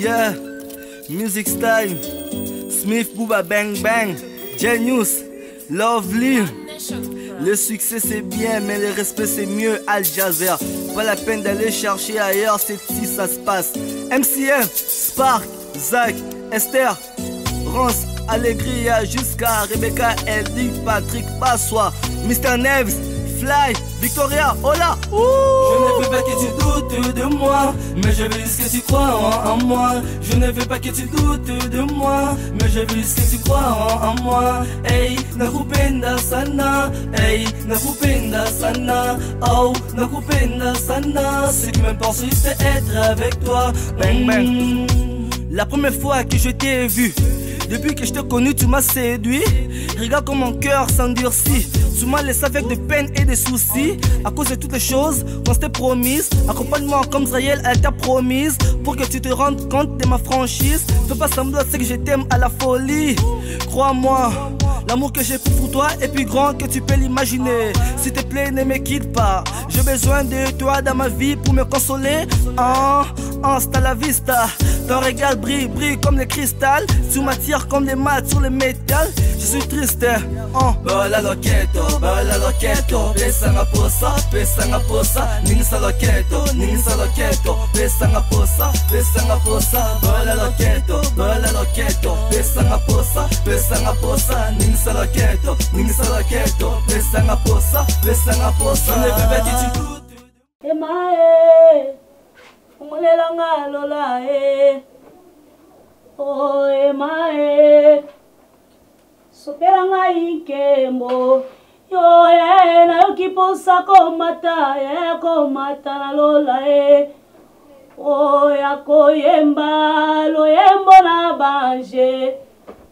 Yeah, Music Style, Smith Booba Bang Bang, Genius, Lovely. Le succès c'est bien, mais le respect c'est mieux. Al Jazeera, pas la peine d'aller chercher ailleurs, c'est ici ça se passe. MCM, Spark, Zach, Esther, Rance, Allegria, jusqu'à Rebecca, Eldi, Patrick, Passois, Mr. Neves, Fly, Victoria, hola. Je ne veux pas que tu doutes de moi, mais je veux juste que tu crois en moi. Je ne veux pas que tu doutes de moi, mais je veux juste que tu crois en moi. Hey, nakupenda sana, hey, nakupenda sana, oh, nakupenda sana. Ce qui m'importe c'est être avec toi. Bang bang. La première fois que je t'ai vu, depuis que je t'ai connu, tu m'as séduit. Regarde comme mon cœur s'endurcit. Tu m'as laissé avec de peines et des soucis. À cause de toutes les choses qu'on s'était promises. Accompagne-moi comme Israël, elle t'a promise. Pour que tu te rendes compte de ma franchise. Fais pas semblant, c'est que je t'aime à la folie. Crois-moi, l'amour que j'ai pour toi est plus grand que tu peux l'imaginer. S'il te plaît, ne me quitte pas. J'ai besoin de toi dans ma vie pour me consoler. Hasta la vista. Ton regard brille, brille comme le cristal. Tu m'attires comme des maths sur le métal. Je suis triste. Bola loqueto, pesanga posa, ningisa loqueto, pesanga posa, bola loqueto, pesanga posa, ningisa loqueto, pesanga posa, Je ne veux pas que tu doutes. Emae, umulela lola oh emae, sopera nkembo. Yo na yokiposa komata na lola oh ya koyemba loyembo na banje.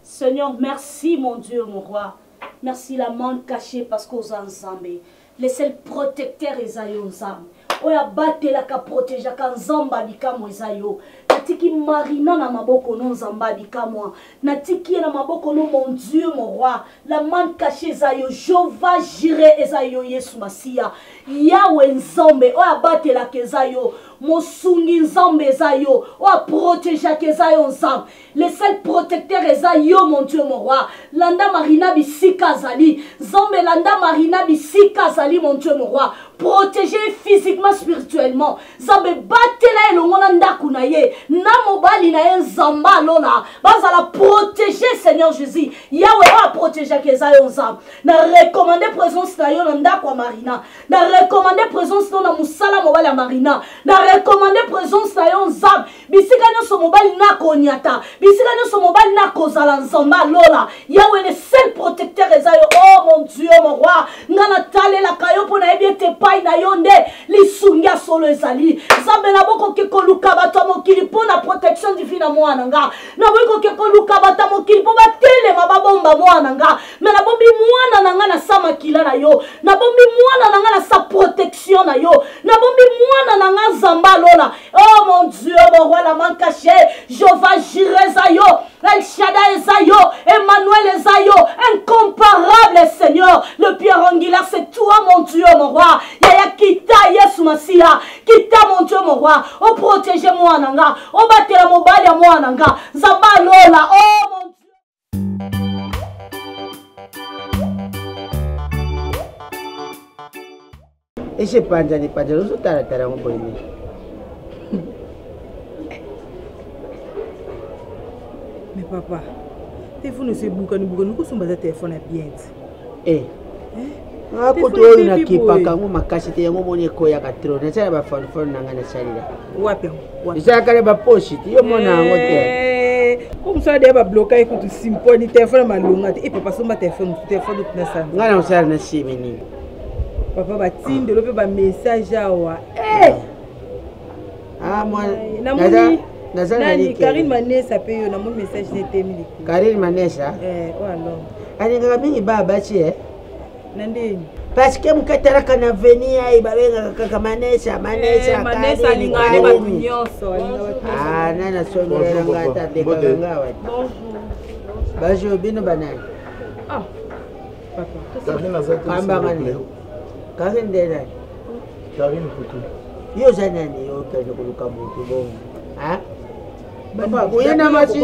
Seigneur, merci mon Dieu, mon roi. Merci la main cachée parce qu'aux ensemble les seuls protecteurs esayo nzambe oya batela ka protéger ka nzamba bikamo esayo natiki marina na maboko no nzamba bikamo natiki na maboko no mon Dieu mon roi la main cachée esayo Jova Jireh esayo Yesu Masia Yahweh nzambe oya batela ke esayo mosungi nzambe esayo oya protéger ke esayo nzambe les seuls protecteurs esayo mon Dieu mon roi landa marina bisika zali nzambe landa marina bisika zali mon Dieu mon roi protéger physiquement spirituellement nzambe batela elongona ndaku na ye na mobali na ye nzamba lola bazala protéger Seigneur Jésus Yahweh va protéger kezayo nzambe na recommander présence na yo na ndaku ya marina na recommander présence na musala mobali ya marina na recommander présence na yo nzambe bisika nyonso mobali na konyata bisika nyonso mobali na kozala nzamba lola Yahweh le seul protecteur ezayo oh mon Dieu mon roi ngana talela kayo pona ebiete pai na yonde lisungia solo ezali nzambe na boko ke koluka bato mokili pona protection divine na mwana nga na boko ke koluka bato mokili po batelema babomba mwana nga me na bombi mwana nga na sa makila na yo na bombi mwana nga na sa protection na yo na bombi mwana nga nzamba lola oh mon Dieu mon roi la main cachée Jova Jireh zayo El Shaddai zayo Emmanuel zayo incomparable Seigneur le pierre angulaire c'est toi mon Dieu mon roi Yaya kita Yesu Masia kita mon Dieu mon roi oh protéger moi nanga oh batela mobali ya moi nanga nzamba lola oh mon Dieu. Et je pense que pas de l'autre tara mon bonhomme. Mais papa, téléphone c'est boucan nous sommes basés téléphone à bien. Eh. Ah, quand tu es na kipa kangu makashite yango moni ko ya katro na tsala ba phone nanga na salila. Wapi? Isa kale ba post yo mona ngo te. Comme ça des ba bloquer ko tu simponi téléphone malunga et papa somba téléphone na sa. Ngana usala na simini. Papa ba tinde lope ba message awa. Eh. Ah moi nazana ni Karine Manessa pe yo na mon message n'était Karine Manessa. Oh alors. Ani ngabingi baba chi Nandini. Parce que mukatara kana venia ibabenga kaka Manessa lingane ba nyonso. Ah nana sonera ngata de kanga wa. Bonjour. Bonjour bino banani. Ah. Papa. Kamba ngani. Karine ndela. Karine Futu. Yo zanani yo kaje kuluka mutu bongo. Ah? Papa, boye na masi.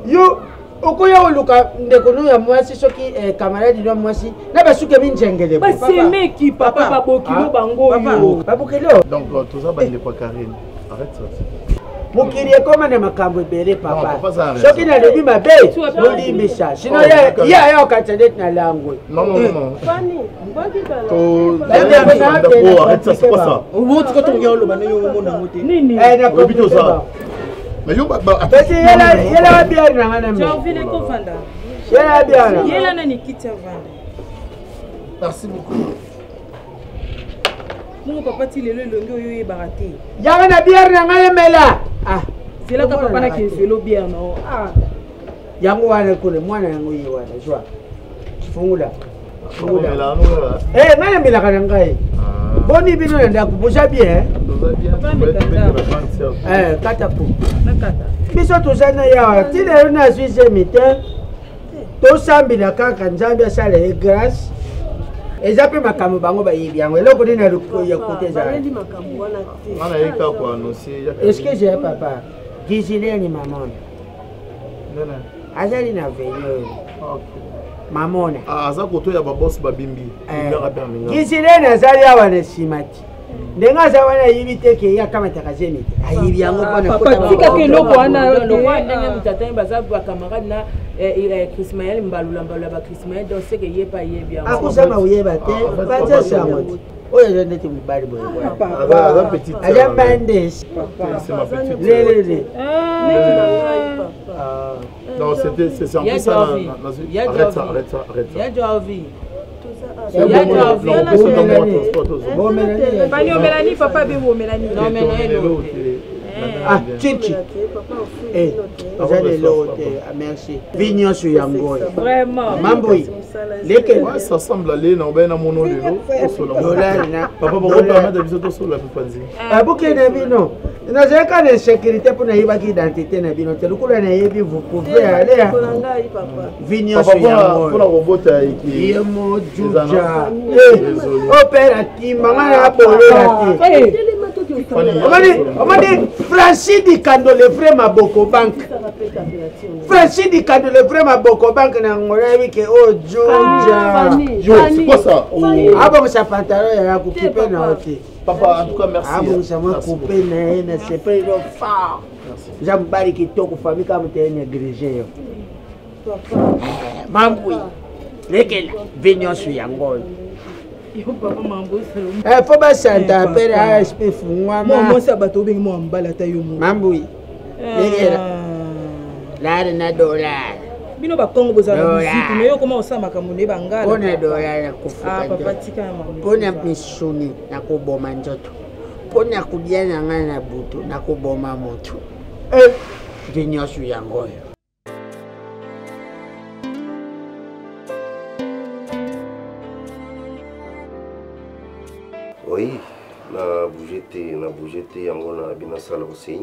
Yo, okoya oluka ndekono ya mwasi soki camarade no mwasi na basuke binjengele. Ba semeki papa babokilo bango yo. Babokilo. Donc tout ça bande pas Karine. Arrête ça. Mokili ekoma na makambo ebele papa. Soki na lebi mabe, olimbisa. Sinon ya okatenet na langue. Non. Fani, arrête ça, c'est pas ça. Au moins tu quand on regarde le bané yo mona moté. Nini. Na plutôt ça. Mais yo Parce yela bien na ngana. Tu as envie de confondre. Yela bien. Yela na nikiti vanda. Merci beaucoup. Mon papa ti lelo longo yo e baraté. Yanga na bière na ngana mela. Ah, c'est là que papa na ki vélo bière non. Ah. Yango wana kule mwana yango yi wana jwa. Fungula. Ngana mela kana ngai. Boni bino nda kubuja bien. Kata po. Nakata. Biso tozana ya ti lelo na Suisse miten. To sambila kaka nzambe asala e grâce. Eza pe makambo bango bayibi yango eloko nini ya kote za. Est-ce que j'ai papa? Gisile ni mamona. Azali na venyo. Mamona. Aza koto ya baboss babimbi. Gisile na zali awa na simati. Ndenga za wana yibi teke ya kama takazemi. Ayibi yango pona papa tika ke loko wana ndenge mutata baza ba camarade na Christmaël mbalula ba Christmaël donc c'est que yepa yebia. Akusema uyeba te. Baza sama. Oyo ndeti mubali boye. Aza petite. Aja bandes. C'est ma petite. Lele. Non, c'est en plus ça. Arrête ça. Il y a du envie. Mélanie, papa, Mélanie. Non, Mélanie. Ah, Chinchi. Merci. Vignon sur Yango. Vraiment. Mamboui. Ça semble aller dans un mono de l'eau. Papa, pourquoi permettre de visiter sur la pépanzie? Ah, bouquet de vino. Nous avons quand même sécurité pour n'avoir d'identité. Vous pouvez aller à Vignon sur Yango. Pour la robot qui est opératif. Maman a polé. On m'a dit Francis di Kando le vrai Maboko Bank. Francis di Kando le vrai Maboko Bank na ngolewi ke o Georgia. C'est quoi ça? Ah bon, ça pantalon ya couper na oti. Papa, en tout cas merci. Ah bon, ça m'a coupé na c'est pas fort. J'ambari kitoko famille comme t'es négligé. Mamboui. Lequel vignon sur Yango. Yo papa mambo selo. Faut pas s'interpeller ASP fungwa. Moi ça bato bengi mo ambala ta yo mo. Mamboui. Là na dollar. Bino ba Congo bozala musique mais yo comment osama kamune bangala. Ona dollar na kufuka. Ah papa tika mambo. Pona misuni na kuboma njoto. Pona kudia na ngana butu na kuboma moto. Vignon sur Yango. Oui, na bougé yango na bina sala aussi.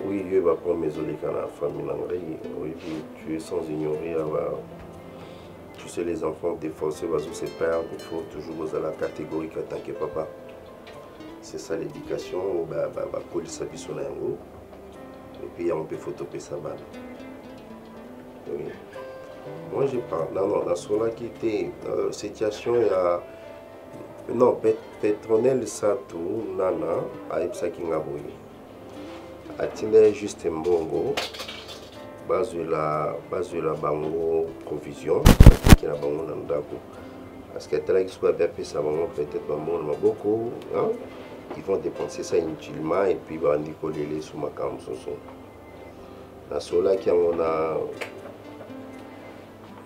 Oui, je vais prendre mes olika na famille nangai. Oui, tu es sans ignorer tu sais les enfants des fois se perdent, il faut toujours aux la catégorie en tant que papa. C'est ça l'éducation, bah coller sa biso na yango. Et puis on peut photoper sa balle. Oui. Moi je parle, non, dans ce là qui était situation, il y a. Non, Petronel Satou, Nana, à Ipsakingaboui. A-t-il juste un bongo, base de la bango provision, qui est la bango Nandako. Parce que tel qu'ils soient bien fait ça, peut-être bango beaucoup, ils vont dépenser ça inutilement et puis ils vont décoller les sous ma cam. Dans ce là qui a.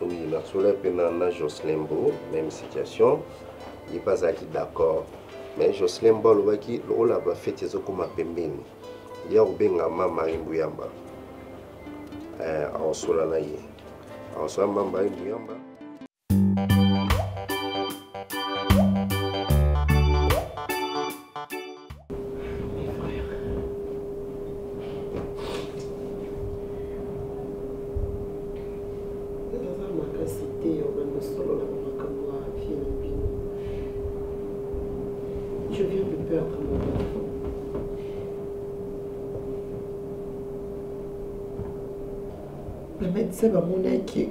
Oui, la soleil pénana Jocelyn Bo, même situation, il n'est pas acquis d'accord. Mais Jocelyn Bo, le qui l'a fait des comme pembeni. Il y a bien ma marimbuyamba. En solanaïe. En solana marimbuyamba. Je viens de perdre mon enfant. Le médecin va m'en qui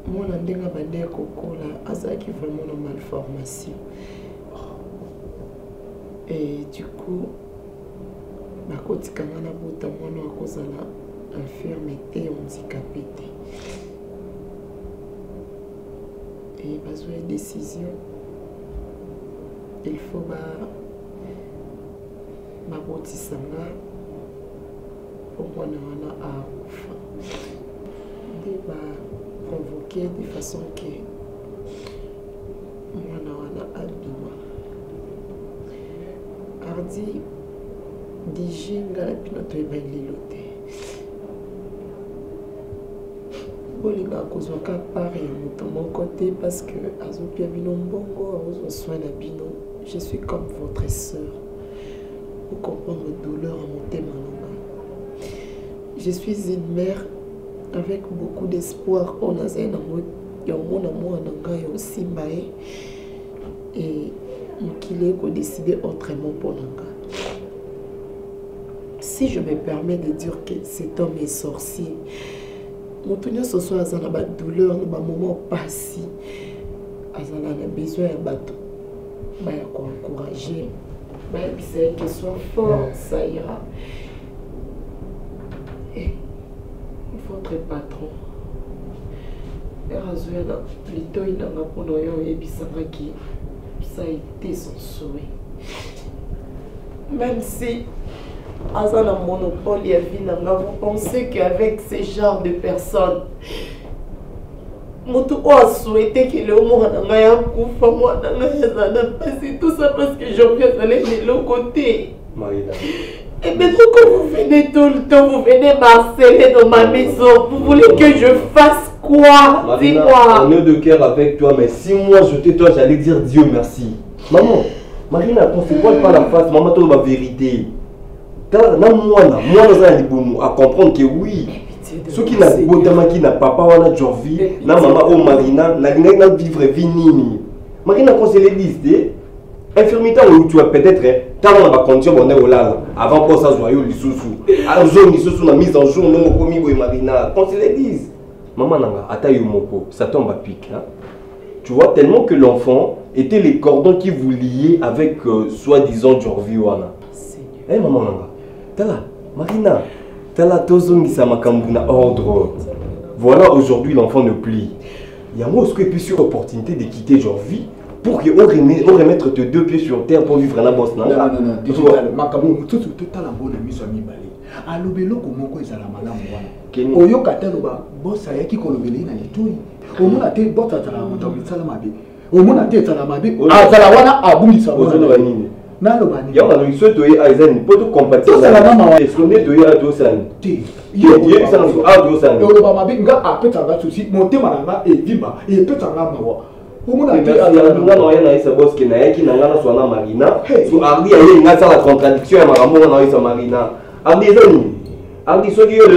mon andinga bandé kokola azaki vraiment une malformation. Et du coup, ma côte kanana bota mon à cause de la infirmité handicapée. Et besoin de décision. Il faut ma botisanga pour moi à convoquer de façon que moi na abima ardi dijinga la pinoto ebalilote bolinga kozwaka part ya moto moko te parce que azopia bino mbongo azozwa soin na bino. Je suis comme votre sœur. Vous comprendre la douleur à mon thème. Je suis une mère avec beaucoup d'espoir. On a un amour, aussi et qu'il est décidé autrement pour nous. Si je me permets de dire que cet homme est sorcier, mon tenir ce soir a une douleur, un moment passé, a besoin de bateau. Encourager, qu'il soit fort, ça ira. Et votre patron, plutôt il n'a pas qui ça a été son souhait. Même si à un monopole, vous pensez qu'avec ce genre de personnes, Moto a souhaité que le monde ait un coup pour moi, c'est tout ça parce que je viens d'aller de l'autre côté. Et maintenant que vous venez tout le temps, vous venez m'harceler dans ma maison, vous voulez que je fasse quoi? Dis-moi. On est de cœur avec toi, mais si moi je tais-toi, j'allais dire Dieu merci. Maman, Marina, on ne se voit pas la face, maman, tu as la vérité. Moi, à comprendre que oui. Ce qui n'a papa wana Jorvi, na maman o Marina, na vivre vie nini. Marina quand c'est les listes, infirmité où tu as peut-être tant on va continuer on est au là avant pour ça joyeux lisusu. Alors zone lisusu na mise en jour non komi boy Marina. Quand c'est les listes, maman nanga atayo moko, ça tombe à pic hein. Tu vois tellement que l'enfant était les cordons qui vous liaient avec soi-disant Jorvi wana. Eh maman nanga. Tala Marina Tala tozongisa makambu na ordre. Voilà, aujourd'hui l'enfant ne plie. Il y a moi aussi sur l'opportunité de quitter Jorvi pour qu'on remette tes deux pieds sur terre pour vivre à la bosse. Non, makambu tout total en bonne mission mi balé. Alobelo komoko ezala malamu wana. Oyo kataloba boss ayaki kolobeli na litoi. Omona te boss atala moto misala mabe. Omona te atala mabe. Azala wana abungisa wana. Il y a un souhait de Aizen, pour tout compatible. C'est la maman. Est-ce qu'on est de Adosan? Il y a un Adosan. Et on va m'avoir un peu de souci. Mon thème est vivant et peut en avoir. On a dit à la boss qui n'a pas son Marina. Sous Ardi, il y a la contradiction à Maramon Marina. Ardi, Ardi, ceux qui ont le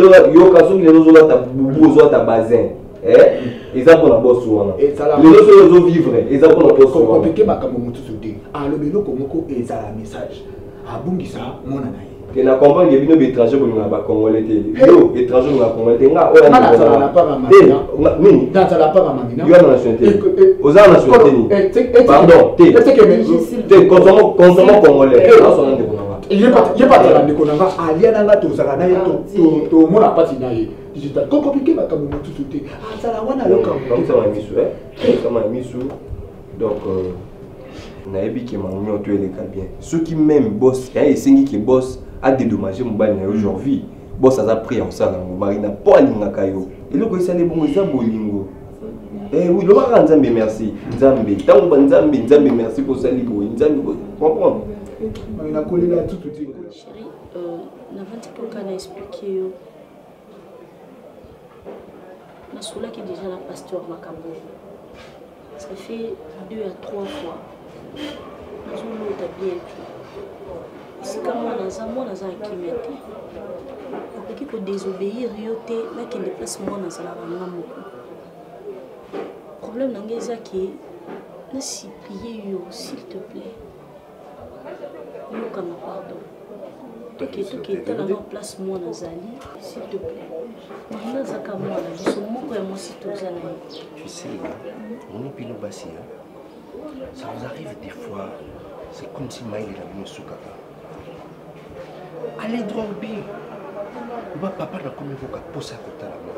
bazin. Ils ont la bosse les autres vivre ils ont la bosse compliqué alobelo komoko ezala message abungisa mona naye te na comprendre que bino étranger ko ngaba congolais te yo étranger ko congolais nga o na la para mamina nini dans la para mamina yo na nationalité aux nationalité pardon te consommons congolais na son ndeko na il est pas ndeko na nga alia na nga to sala na ye to mona pati na ye digital compliqué makambo tout te azala wana yo comme ça va misu comme misu donc naebi qui m'a mis autour les bien ceux qui même boss et sengi qui boss a dédommagé mon bal aujourd'hui boss a pris en ça dans Marina pas linga kayo et le ko ça les bon ça bolingo eh oui le va nzambe merci nzambe tango nzambe merci pour ça libo nzambe comprendre Marina collé là tout chérie n'avant que kana expliquer na soula qui déjà la pasteur Makambo ça fait 2 à 3 fois. Je suis bien. C'est comme moi, dans un kilomètre. Il faut désobéir, mais qu'il déplace moi dans un le problème dans les acquis, s'il te plaît. yokanga pardon toketala na place mwana azali s'il te plaît marina azaka mwana biso moko ya mwasi toza na ye. Tu sais, on est pilo bassi, ça vous arrive des fois, c'est comme si Maïl est venu sous kaka. Allez droit au but. Papa n'a comme évoqué poser à côté de la main.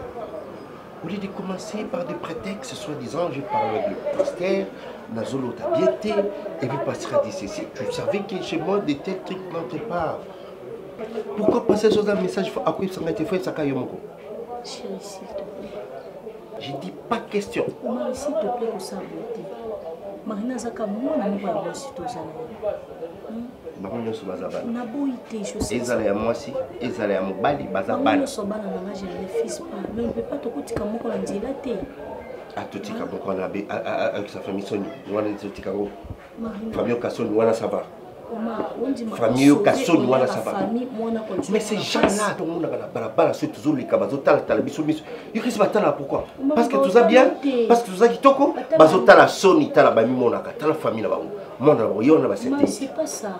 Au lieu de commencer par des prétextes, soi-disant, je parle de pasteur, Nazolo t'a biété, et puis passera d'ici. Tu savais que chez moi, des tels trucs n'entrent pas. Pourquoi passer sur un message à quoi ça m'a été fait, ça caille mon coup? Chérie, s'il te plaît. J'ai dit pas question. Marie, s'il te plaît, pour saboter. Marina Zaka, moi, je ne sais pas si tu na boité, je sais. Ils allaient à moi aussi, ils allaient à mon bali, bazabal. Mais on ne peut pas te dire comment on dit la tête. Ah, tout est comme on a avec sa famille Sony, on a dit Chicago. Famille Kasson, on a ça va. Famille Kasson, on a ça va. Mais ces gens-là, tout le monde a la balle, c'est toujours les cabazos, t'as la bisou. Ils risquent pas là, pourquoi? Parce que tout ça bien, parce que tout ça qui toko, bazo t'as la Sony, t'as la bami monaka, t'as la famille là-bas. Mon amour, on a pas cette. Mais c'est pas ça.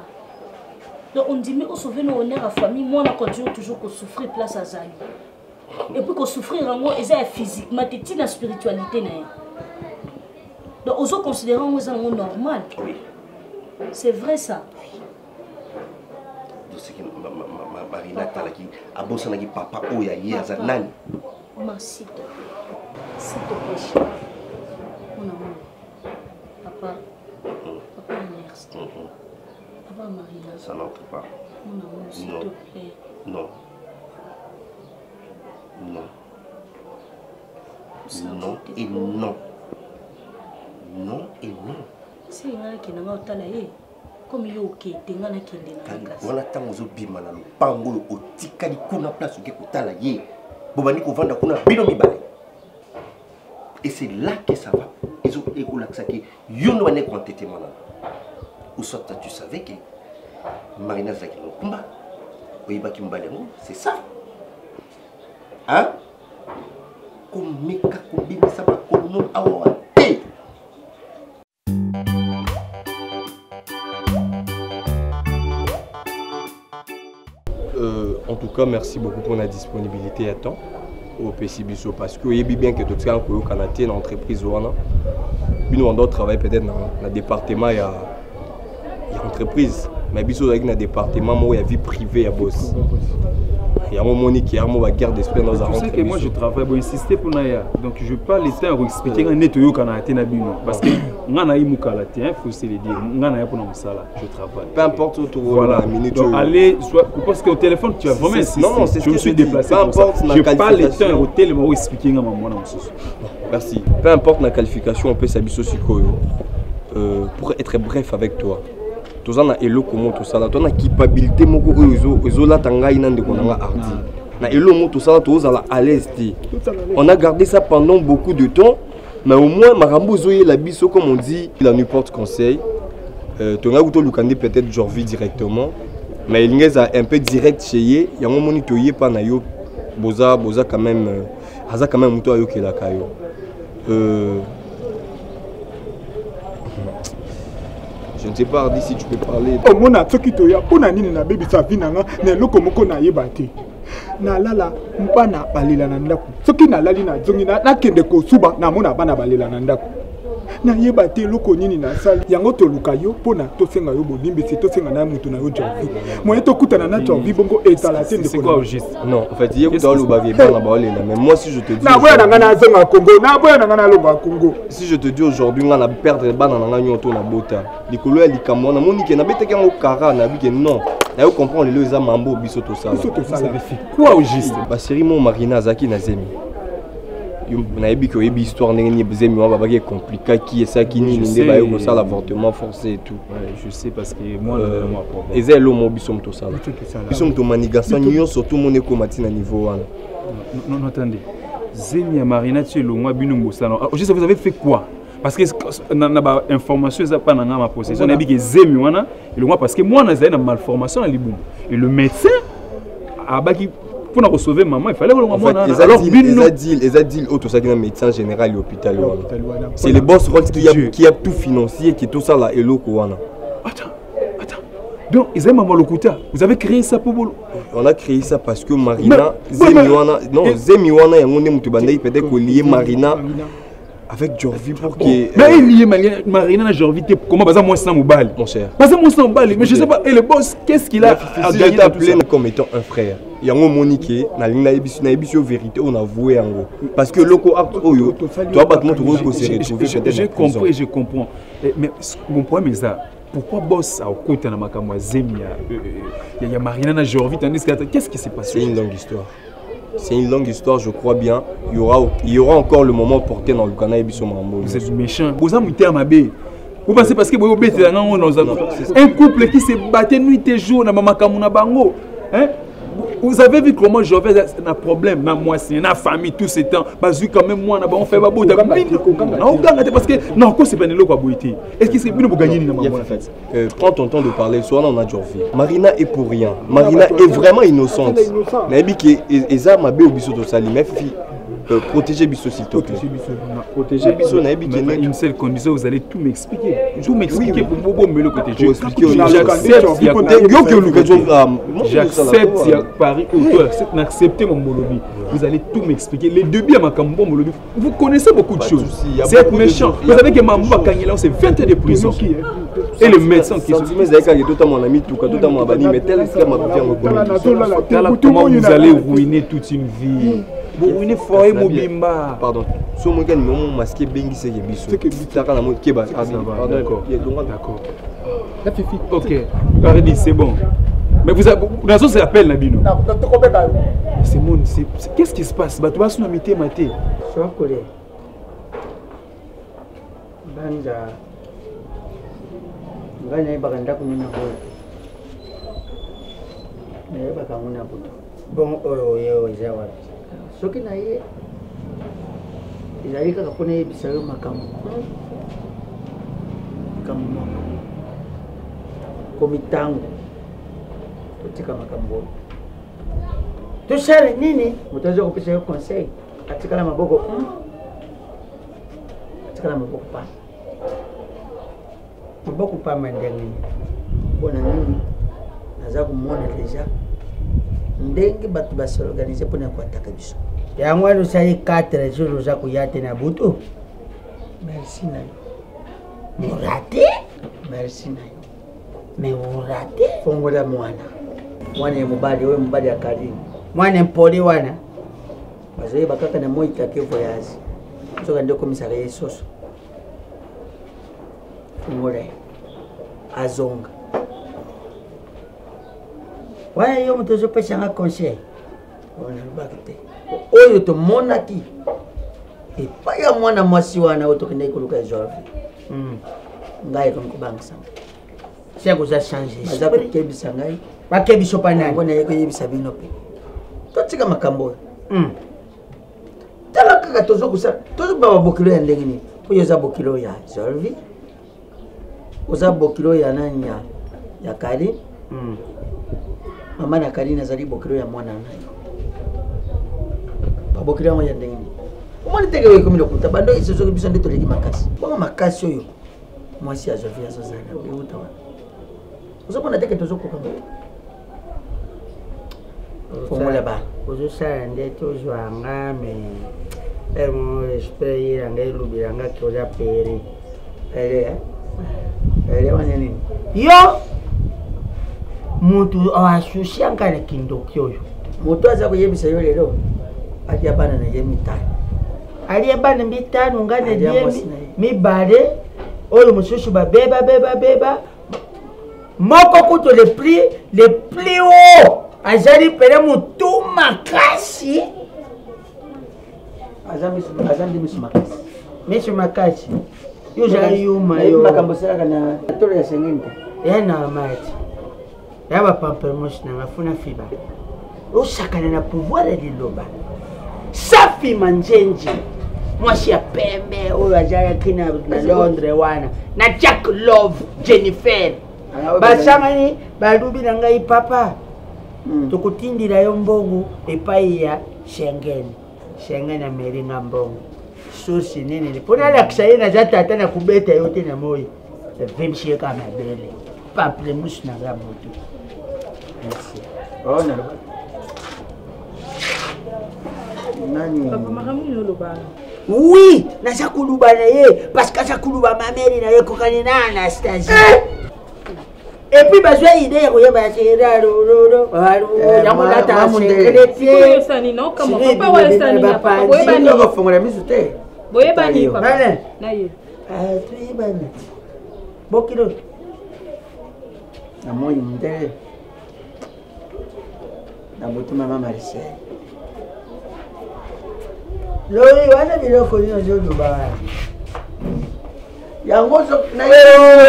Donc on dit mais on sauve nos honneurs à famille, moi on continue toujours qu'on souffrir place à Zali. Et puis qu'on souffrir en moi, c'est physiquement, c'est une spiritualité. Donc on se considère que c'est normal. Oui. C'est vrai ça. C'est que Marina Talaki a bossé avec papa ou ya Zanani. Merci. S'il te plaît. Mon amour. Papa. Papa merci. Papa Marina. Ça n'entre pas. Mon amour, s'il te plaît. Non. Non. Non et non. Non et non. C'est un qui n'a pas talé. Comme il y a qui est un qui est on attend aux autres bimana le pangolo au tikali kuna place qui est talaye. Bobani ko vanda kuna binomi balé. Et c'est là que ça va. Ils ont écoulé ça qui yono ane quantité mana. Ou soit tu savais que Marina Zaki no kumba. Oyiba ki mbalengo, c'est ça. Hein? Comme meka ko bimisa ba ko no awa. En tout cas, merci beaucoup pour la disponibilité à temps au PCBSO parce que vous savez bien que tout ça au Canada, dans l'entreprise, nous on travaille peut-être dans le département, il y a entreprise, mais biso dans le département, il y a vie privée, il y a boss. Il y a un moment qui a une guerre d'esprit dans la entreprise. Tu sais que moi je travaille pour insister pour Naya. Donc je parle le temps pour expliquer un nettoyau Canada parce que on a eu mon Canadien, il faut se le dire. On a eu pour nous ça là, je travaille. Peu importe où tu voilà. Donc allez, parce que au téléphone tu as vraiment insisté. Non, c'est je me suis déplacé. Peu importe je parle le temps au téléphone pour expliquer à moi dans ce. Merci. Peu importe la qualification, on peut s'habiller aussi pour être bref avec toi. Tout ça na elo comment tout ça là, tu as capacité moko ozo la tanga ina ndeko nanga ardi. Na elo mo tout ça là, tu as à l'aise. On a gardé ça pendant beaucoup de temps, mais au moins marambo zoye la biso comme on dit, il a nu porte conseil. Tu as outo lukande peut-être Jorvi directement, mais il y a un peu direct chez yé, il y a un moment toyé pas na yo boza quand même aza quand même muto ayo kela kayo. Je ne sais pas si tu peux parler. Oh mon a tsoki toya pona nini na baby sa vinanga na loko moko na yebate. Na lala mpana balela na ndako. Soki na lali na zongi na kende ko suba na mona bana balela na ndako. Na yebate loko nini na sali yango to luka yo pona to senga yo bolimbi se to senga na mutu na yo Jorvi. Moye to kutana na Jorvi bongo etala tende ko. C'est quoi au juste? Non, en fait, hier tu as le bavier pas na balela mais moi si je te dis na boya na ngana zonga Congo, na boya na ngana lomba Congo. Si je te dis aujourd'hui on a perdre bana na ngana nyoto na bota. Likolo ya likamwa na moni ke na beteke ngo kara na bi ke non. Na yo comprendre le za mambo biso to ça. Biso to ça. Quoi au juste? Ba série mon Marina Zaki na Zemi. On a vu que l'histoire n'est pas compliquée, qui est ça qui n'est pas ça l'avortement forcé et tout. Ouais, je sais parce que moi et c'est l'homme qui sont tout ça. Ils sont tout manigation, surtout mon écomatin à niveau 1. Non, attendez. Zemi Marina, tu es le mois binumbo ça. Juste vous avez fait quoi? Parce que na information ça pas dans ma possession. On a dit que Zemi wana le mois parce que moi na une malformation à Liboum. Et le médecin a baki pour nous sauver maman, il fallait que maman. Alors, ils a dit tout ça qui est médecin général et hôpital. C'est le boss rôle qui a tout financier, qui tout ça là et l'eau. Attends. Donc, ils aiment Mamalokuta. Vous avez créé ça pour vous? On a créé ça parce que Marina, Zemiwana, non, Zemiwana, il y a un monde peut-être lié Marina avec Jorvi pour que. Mais il lié Marina et Jorvi, comment Baza moi sans Mobile? Mon cher. Baza moi sans Mobile, mais je sais pas, et le boss, qu'est-ce qu'il a à gagner? Je t'appelais comme étant un frère. Il y a un Monique, na émission vérité, on a voué en gros. Parce que loco acte oyo, toi pas te montrer que c'est retrouvé. J'ai compris, je comprends. Mais mon problème est ça. Pourquoi boss a côté na makamwa Zemia, il y a Marina na Jorvi, tandis que qu'est-ce qui s'est passé? C'est une longue histoire. C'est une longue histoire, je crois bien. Il y aura encore le moment porté dans le canal Ebiso Mambo. Vous êtes méchant. Vous avez muté à ma baie. Vous pensez parce que vous êtes un couple qui s'est battu nuit et jour dans Mamakamuna Bango. Vous avez vu comment je vais un problème dans moi, c'est une famille tout ce temps. Parce que quand même moi, on fait pas beaucoup de parce que non, c'est pas une loi pour boiter. Est-ce que c'est bien pour gagner une maman? Prends ton temps de parler. Soit on a Jorvi. Marina est pour rien. Marina est vraiment innocente. Mais Eza m'a bien obligé de salir. Mais protéger Bisso s'il te plaît. Protéger Bisso, une seule condition, vous allez tout m'expliquer. Tout m'expliquer pour vous me le côté. J'accepte Paris auto, acceptez mon Molobi. Vous allez tout m'expliquer. Les débuts à ma Kambo Molobi, vous connaissez beaucoup de choses. C'est être méchant. Vous savez que Mambo Kangela, c'est 20 ans de prison. Et le médecin qui est mon ami, tout mon abani, mais tel est comment vous allez ruiner toute une vie. Vous ruinez foyer Mobimba. Pardon. Si on gagne mon masqué Bengi c'est Bisso. D'accord. Ok. Arrêtez, c'est bon. Mais vous avez dans ce qu'on appelle Nabino. C'est mon. Qu'est-ce qui se passe? Tu vas se nommer Maté. Sois collé. Banja. Ngana ibaganda kumina ko. Ne bakamuna buto. Bon oyo jawa. Soki na ye. Izalika kapone bisayo makamu. Kamu. Komitango. Tutika makambo. Tushare nini? Mutaje kupisha hiyo conseil. Atikala maboko. Atikala maboko pa. Maboko pa mandenge. Bona nini? Naza kumona deja. Ndenge batu basi organiser pour na kwataka biso. Yango alo sai 4 jours za kuyate na butu. Merci na. Murate? Merci na. Mais murate? Fongola mwana. Mwana mubali we mubali akali. Mwana mpoli wana. Bazoye bakaka na moita ke voyage. Soka ndeko misala yesoso. Fongola. Azonga. Wana yo mutozo pesa nga conseil. Wana bakite. Oyo to monaki. E pa ya mwana mwasi wana otokende ikuluka Jorvi. Ngai ko kubanga sama. C'est que ça change. Baza kebisa ngai. Ba kebiso pa nani. Ngona yeko yebisa bino pe. Totika makambo. Tala kaka tozo kusa. Tozo baba bokilo ya ndenge ni. Oyo za bokilo ya Jorvi. Oza bokilo ya nani ya Kali. Mama na Kali nazali bokilo ya mwana nayo. Ba bokilo ya ndenge ni. Omoni teke we komilo kuta bando isozo kebiso ndeto leki makasi. Bongo makasi oyo. Mwasi ya Jorvi ya sozana. Beuta wana. Vous avez dit que tu as dit que tu toujours mais espérer yo mutu ashushi angana kindoki oyo mutu aza kuyebisa yo lero atia bana na ye mitano ali bana mitano ngane die mibale oyo mususu beba moko kuto le plus haut azali pere mutu makasi azambi misu makasi yo jali yuma yo makambosela kana tolo ya sengente na maiti yaba pamplemousse na ngafuna fiba osakana na pouvoir de liloba safi manjenji mwasi ya pembe oyo ajaya kina na Londres wana na Jack Love Jennifer basangani balubi na ngai papa tukutindira yo mbongo epai ya Schengen Amerika mbongo sosi nene pona la kusayina za tata na kubeta yote na moyo vimshie kama bele pamplemousse na nga moto. Merci. Oh, na nani? Papa Makamuni olobana. Oui, naza kuluba na ye parce que aza kuluba ma mère na ye kokani na Anastasie. Et puis bazwa idée ya koyeba chera roro ya mulata secrétaire. Sani no kama papa wa sani na papa boyeba ni kofongola misu te. Boyeba ni papa. Na ye. Tuyeba ni. Bokilo. Na moyi mundele. Na botu mama Marcel. Lori wana biloko nino zoluba. Yango zo na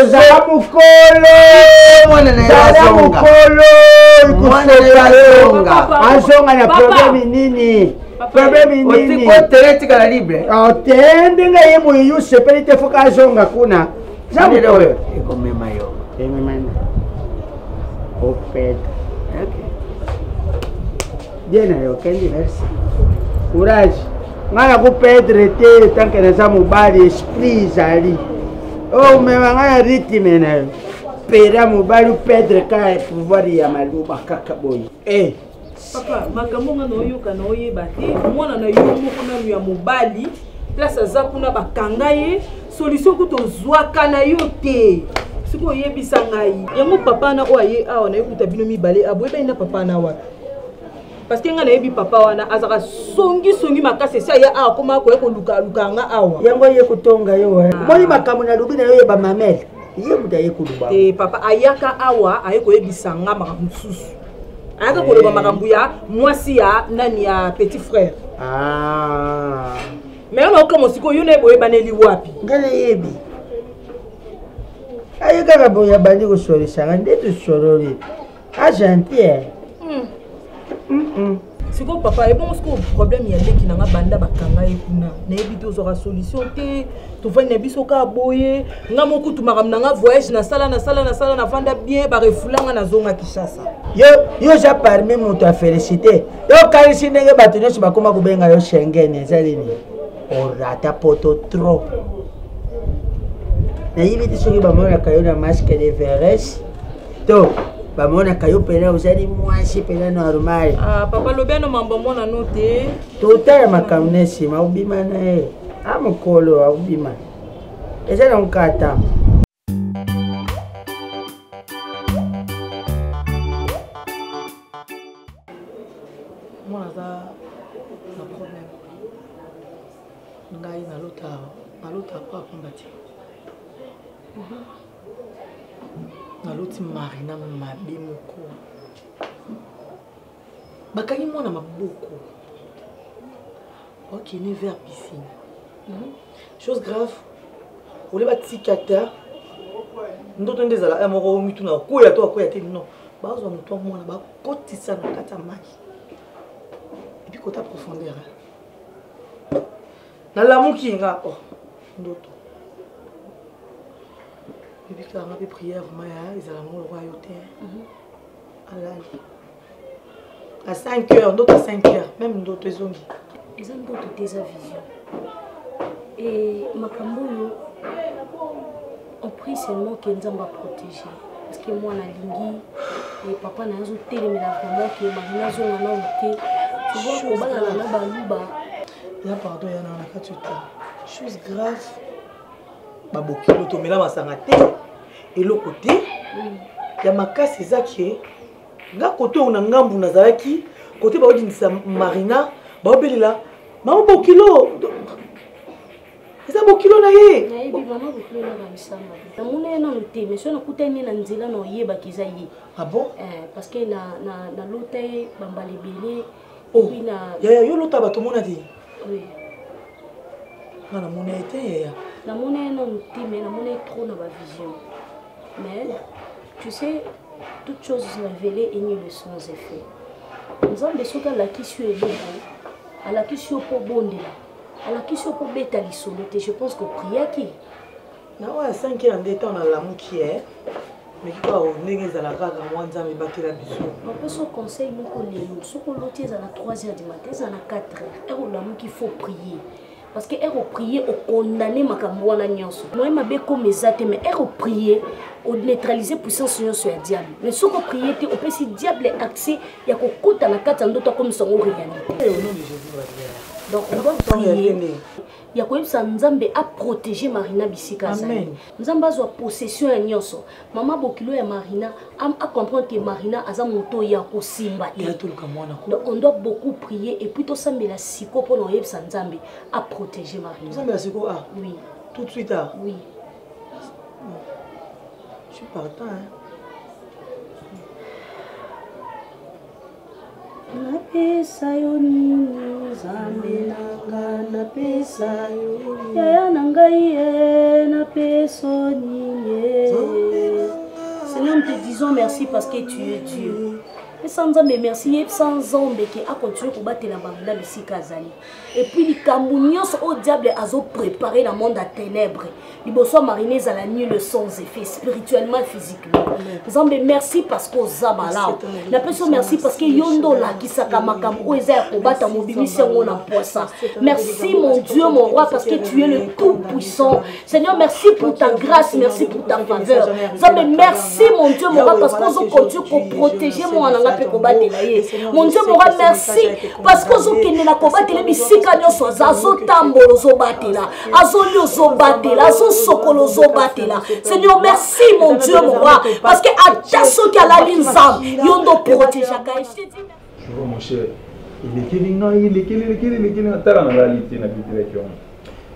za mukolo mwana na za mukolo ikusoka azonga na problème nini otiko tereti kala libre otende nga yemu yuse pelite foka azonga kuna zamu dowe iko mema yo mema opet okay bien yo kendi merci courage ngana ku pedre te tant que na mobali esprit zali oh mais ngana rythme na yo pera mobali pedre ka pouvoir ya maluba kaka boy papa makambo ngana oyoka na oyeba te mwana na yo moko na ya mobali place aza kuna bakanga ye solution kutozwaka na yo te siko oyebisa ngai yango papa na oye awa na yokuta bino mibale aboyeba ina papa na wa parce que nga na yebi papa wana azaka songi makase sia ya awa koma ko luka nga awa yango ye kutonga yo moni makambo na lubi na yo ba mamel ye muda ye kuluba papa ayaka awa ayeko yebisa nga makambo susu ayaka ko loba makambo ya mwasi ya nani ya petit frère mais on comme siko yo na boyeba neli wapi ngana yebi ayaka ka boya bandi ko sorisa ngande to sorori gentil siko papa et bon siko problème ya leki na banda bakanga ekuna na yebi to zora solution te to vana biso ka boye nga moko tu makamna nga voyage na sala na vanda bien ba refulanga na zonga Kinshasa yo ja parmi moto a féliciter yo kalisi ndenge bato nyonso bakoma kubenga yo Schengen ezali ni orata poto trop na yebi te soki bamona kayo na masque de Everest to bamona kayo pena uzali mwasi pena normal papa lobeno mambo mona note totala makamnesi maubima na ye amukolo aubima ezala nkata mwana za na problème ngai nalota pa kombati naloti Marina mabe moko bakangi mwana maboko okene vers piscine chose grave ole batikata ndoto ndezala moko mituna koya to koya te non bazwa muto mwana bakotisa na kata mai et puis kota profondeur na lamuki nga ndoto et puis quand on a prière vraiment ils allaient au royauté à 5 heures d'autres à 5 heures même d'autres zombies ils ont d'autres des vision et makambo on prie seulement que nous va protéger parce que moi na lingi et papa na zo telemela vraiment que Marina zo na noté tu vois ko bana na baluba là pardon ya na katuta chose grave baboki lotomela masanga te eloko te ya makasi ezaki nga kote ona ngambu nazalaki kote baodinisa Marina baobelela mama bokilo eza bokilo na ye nayebi mama bokilo na bamisamba namuna ye nano te mais so nakutani na nzela na oyebaki eza ye bon parce que na lota ye bambala ebele puis na yo lota bato mona te oui nga namona ye te yaya namona ye nano te mais namona ye trop na bavision mais tu sais toute chose révélée et le sans effet nzambe soki alakisi yo eloko alakisi yo mpo bondela alakisi yo mpo beta lisolo te je pense que priaki na oyo 5 ans nde ntango nalamuki mais kaka ndenge ezala kaka mwa nzambe ebatela biso napesa conseil moko lelo soki oloti eza na 3 heures du matin eza na 4 heures ere olamuki faut prier parce que elle prier au condamner makamwana nyonso moi ma be comme ezate mais elle prier au neutraliser puissance sur le diable mais ce qu'on prier te au peut si diable accès ya kokota na kati ndoto comme son réalité au nom de Jésus donc on doit prier ya koyebisa nzambe a protéger Marina bisika zali nzambe azwa possession ya nyonso mama bokilo ya Marina a comprendre que Marina aza moto ya kosimba donc on doit beaucoup prier et puis to sambela siko pour noyebisa nzambe a protéger Marina sambela siko oui tout de suite oui je suis partant hein. Napesa yo nini Nzambe nanga napesa yo yaya nanga ye napesa nini Seigneur nous te disons merci parce que tu es Dieu et sans Nzambe merci sans Nzambe qui a continué pour battre la Marina bisika azali et puis les Camounios au diable azo préparé le monde à ténèbres liboso Marina ezala ni le sans effet spirituellement physiquement Nzambe merci parce que ozabala na peso merci parce que yondo la kisaka makambo eza ya kobata mobimisi yango na poisa merci mon Dieu mon roi parce que tu es le tout puissant Seigneur merci pour ta grâce merci pour ta faveur Nzambe merci mon Dieu mon roi parce que ozo continue ko protéger moi na pe kobatela ye mon Dieu mon roi merci parce que ozo kende na kobatela bisika nyonso azo tambola ozo batela azo liozo batela azo sokolo ozo batela Seigneur merci mon Dieu mon roi parce que ata soki alali nzambe yondo protégeaka je vois mon cher il est atala na réalité na Bible qui on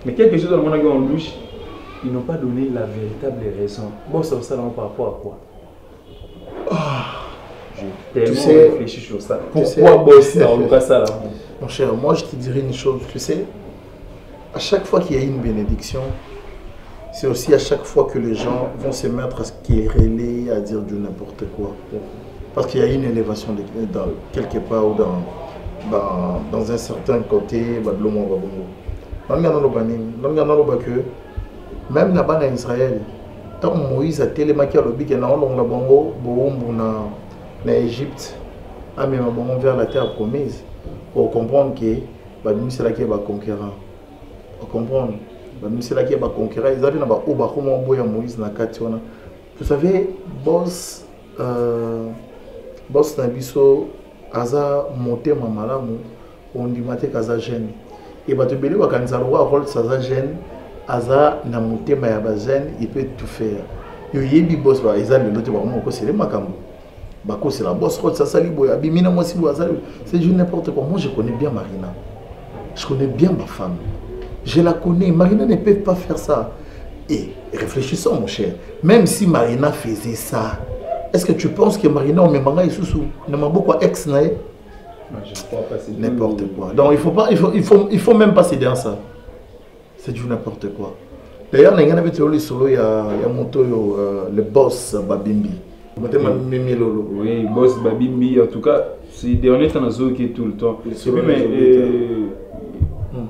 mais quelque chose dans le monde qui on louche ils n'ont pas donné la véritable raison bon ça par rapport à quoi j'ai tellement réfléchi sur ça. Pourquoi bosser dans le cas ça là? Mon cher, moi je te dirais une chose, tu sais, à chaque fois qu'il y a une bénédiction, c'est aussi à chaque fois que les gens vont se mettre à se quereller, à dire du n'importe quoi. Parce qu'il y a une élévation quelque part ou dans un certain côté, même là-bas en Israël, quand Moïse a télémaqué à l'objet qu'il y a en Égypte, même vers la terre promise, pour comprendre que c'est là qui est conquérant. Pour comprendre, c'est là qui est conquérant. Ils avaient Moïse na Kationa. Vous savez, boss Nabiso, Aza monté mamalamu, on dit maté kaza jeune. Et bah tu belé wa kanzarwa rôle sa jeune, Aza na monté ma yabazen, il peut tout faire. Yo yebi boss ba Isa le lote ba mo ko c'est le makambo. Bako c'est la boss road ça sali boy abimina moi si c'est juste n'importe quoi. Moi je connais bien Marina. Je connais bien ma femme. Je la connais. Marina ne peut pas faire ça. Et réfléchissons mon cher. Même si Marina faisait ça, est-ce que tu penses que Marina on met manga et sous ne m'a beaucoup ex nae? Je crois pas c'est n'importe quoi. Donc il faut même pas céder à ça. C'est du n'importe quoi. D'ailleurs il y a le boss Babimbi. Oui, boss Babimbi, en tout cas, c'est dernier temps qui est tout le temps. Mais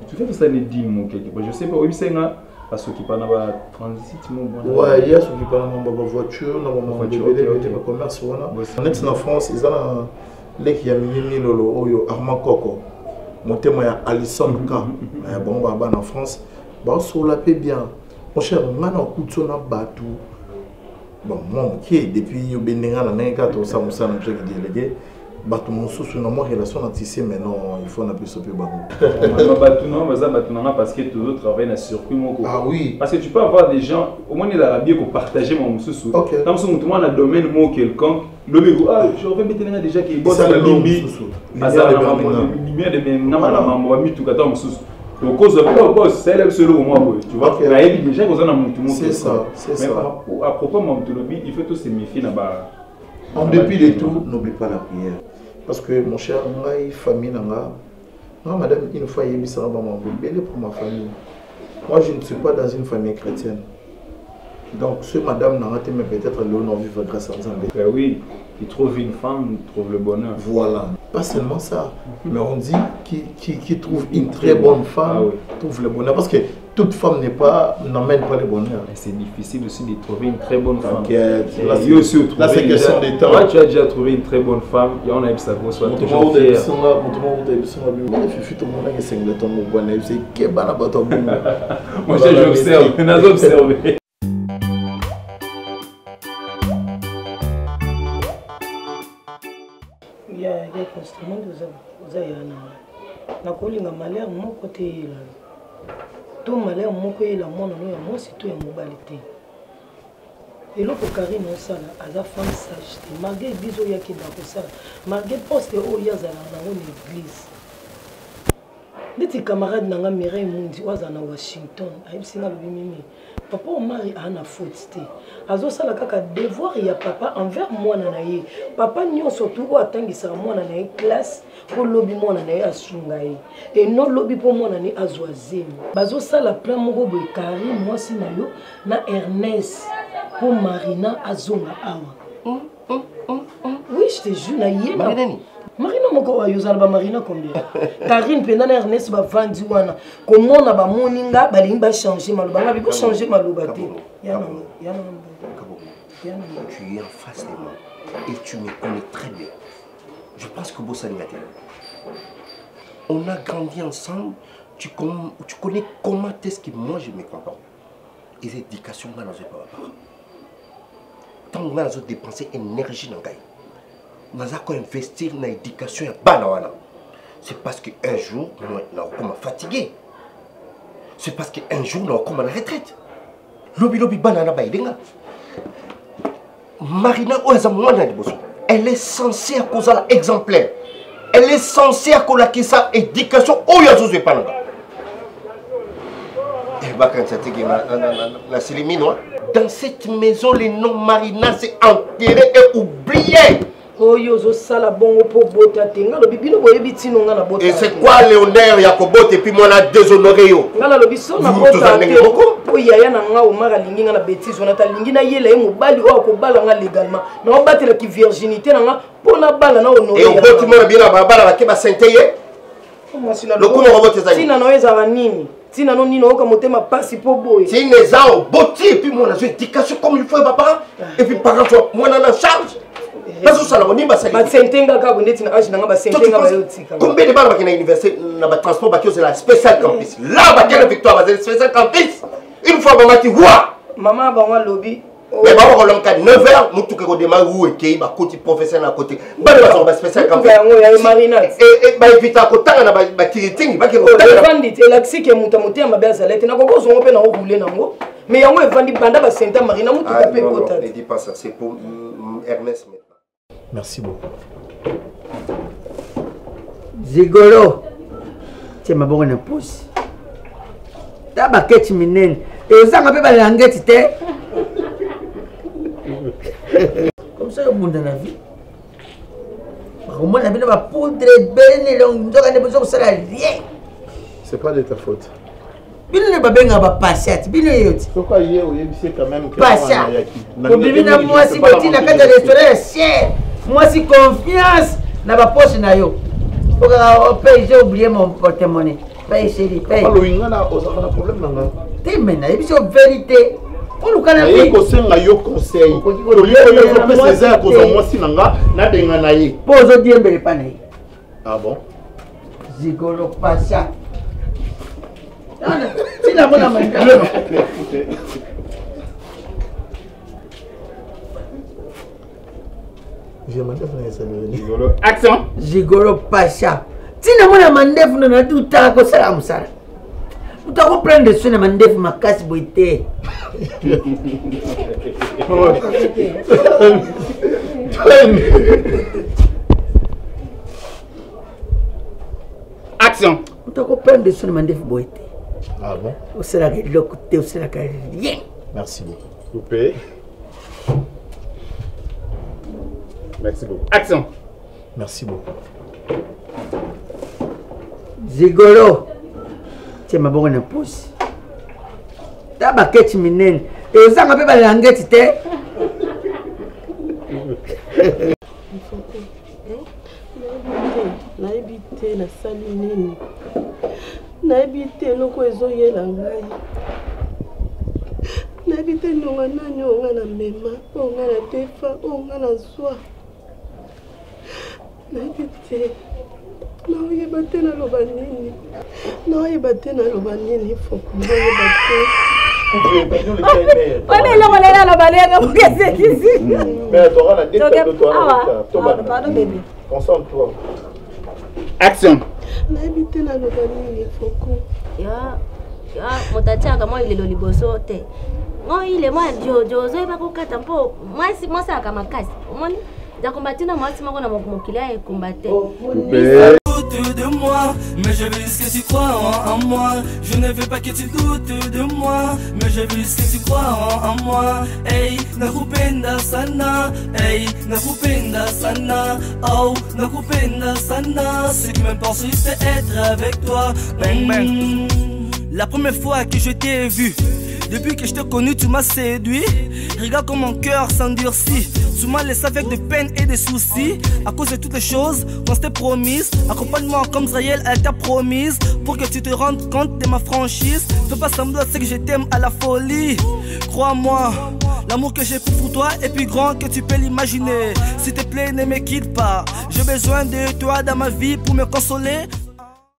tu fais ça les 10 mots quelque part. Je sais pas, oui, c'est un à ceux qui parlent de transit. Ouais, il y a ceux qui parlent de voiture, de commerce. En France, ils ont les qui a mis le Armand Coco. Mon témoin est Alison K. Bon, en France, sur la paix bien. Mon cher, maintenant, coup de son abattu. Bon, moi, qui est depuis que je suis délégué, je relation mais non, il faut un peu sauver. Parce que tout le monde travaille dans le circuit. Ah oui. Parce que tu peux avoir des gens, au moins il a bien pour partager mon sous. Dans le domaine quelconque, je vais mettre déjà qui est bon dans la Libye. Donc, c'est là seul au moins, tu vois. Il y a des gens qui ont un c'est ça, c'est ça. À propos de mon il faut tous se méfier là-bas. En dépit de tout, n'oublie pas la prière. Parce que mon cher, moi, famille, madame, une fois, il y a pour ma famille. Moi, je ne suis pas dans une famille chrétienne. Donc, ce madame n'a peut-être l'honneur vivre grâce à Nzambe. Oui, il trouve une femme, il trouve le bonheur. Voilà. Pas seulement ça, mais on dit qui trouve une très bonne femme, trouve le bonheur. Parce que toute femme n'emmène pas le bonheur. C'est difficile aussi de trouver une très bonne femme. Là, c'est question de temps. Toi, tu as déjà trouvé une très bonne femme et on a eu sa grosse soit toujours fier. Moi, j'observe, on a observé. nakolinga malere moko te yela to malere moko yela mwana no ya mwasi to ya mobali te eloko Karine osala aza femme sage te malgré biso oyaki na kosala malgré poste oyo azala nango na église neti camarade nanga Mireille Mundi oyo na Washington ayebisinga lobi mimi papa omari ana faute te azosala kaka devoir ya papa envers mwana na ye papa nyonso tu oyo atangisaka mwana na ye classe po lobi mwana na ye asunga ye eno lobi po mwana na ye azwa zemi bazosala plan moko boye Karine mwasi na yo na Ernest po Marina azonga awa oui je te jure na ye Marina moko wa yozala ba Marina combien Karine penda na Ernest ba vandi wana komona ba moninga balingi ba changer maloba ba biko changer maloba te yana tu es en face de moi et tu me connais très bien. Je pense que Bossa Niaté. On a grandi ensemble, tu connais comment est-ce que moi je me comporte. Et l'éducation dans notre papa. Tant que nous avons dépensé énergie dans le gars. Nous avons investi dans l'éducation et dans c'est parce qu'un jour, nous avons fatigué. C'est parce qu'un jour, nous avons la retraite. Lobi banana baïdenga. Marina, elle est censée à cause de l'exemplaire. Elle est censée à cause de sa éducation. Oh, il y a tout ce pas dans cette maison, le nom Marina s'est enterré et oublié. Et c'est quoi l'honneur Yakobote et puis moi on a déshonoré yo. Tina non nino oka motema pasi po boy. Si les gens boti et puis moi j'ai éducation comme il faut papa et puis par contre moi on a charge. Parce que ça la bonne basa. Ba sentenga ka boneti na age nanga ba sentenga ba yotika. Combien de balles ba na université na ba transport ba c'est la spécial campus. Là ba quelle victoire ba spécial campus. Une fois ba mati wa. Maman ba wa lobby. Mais ba ko lom ka 9h mutu ko démarrer ou ekei ba côté professionnel à côté. Ba ba spécial campus. Ya Marina. Et ba éviter ko tanga na ba tiriting ba ke ko. Vandi te laxi ke muta motema ba zalete na ko ko zongo pe na rouler nango. Mais yango e vandi banda ba senta Marina mutu ko pe ko tata. Ne dis pas ça, c'est pour Ernest maintenant. Merci beaucoup. Zigolo. C'est ma bonne pousse. D'abord, qu'est-ce que tu m'énerves? Et ça m'a fait la langue, tu t'es. Comme ça, au monde de la vie. Comment la vie va poudre belle et longue. Donc, on a besoin de ça rien. C'est pas de ta faute. Bino ne ba benga ba patiate bino yoti pourquoi hier au yebisi quand même que patiate ko bibina moi si boti na kata restaurant cher moi si confiance na ba poche na yo pour payer j'ai oublié mon porte-monnaie paye chérie paye alors ingana osaka problème nanga te mena yebisi vérité on kana bi ko senga yo conseil to liko yo ko pesa ko zo moi si nanga na denga na ye pozo diembele pa na ye ah bon zigolo patiate. Si la bonne amie. Action. Gigolo Pacha. Si la bonne amie, vous n'avez tout à coup ça la moussara. Vous avez plein de soins à mandef ma casse boité. Action. Vous avez plein de soins à mandef boité. Ah bon? Au sera l'occuper, au sera rien. Merci beaucoup. Vous payez? Merci beaucoup. Action. Merci beaucoup. Zigolo. C'est ma bonne pousse. D'abord, qu'est-ce que tu m'énerves? Et ça m'a fait la langue, tu t'es. nasali nini nayebi te eloko ezoyela ngai nayebi te nionga nani oyo nga na mema oyo nga na defa oyo nga na zwa nayebi te naoyeba te naloba nini naoyeba te naloba nini foko naoyeba te eloko lela aloba lenga mokesekisi concentre-toi. Action. nayebi te naloba nini foko moto atiaka mwa ilelo liboso te ngo ile mwa ozoyeba kokata mpo mwasi asalaka makasi omoni zakombatina mwasi moko na mokili ayekomba te De moi, mais je veux ce que tu crois en moi. Je ne veux pas que tu doutes de moi, mais je veux ce que tu crois en moi. Hey, nakupenda sana. Hey, nakupenda sana. Oh, nakupenda sana. Ce qui m'importe c'est être avec toi. Bang bang. La première fois que je t'ai vu, depuis que je t'ai connu, tu m'as séduit. Regarde comme mon cœur s'endurcit. Tu m'as laissé avec de peine et des soucis. À cause de toutes les choses qu'on s'était promises. Accompagne-moi comme Israël, elle t'a promise. Pour que tu te rendes compte de ma franchise. Fais pas semblant, c'est que je t'aime à la folie. Crois-moi, l'amour que j'ai pour toi est plus grand que tu peux l'imaginer. S'il te plaît, ne me quitte pas. J'ai besoin de toi dans ma vie pour me consoler.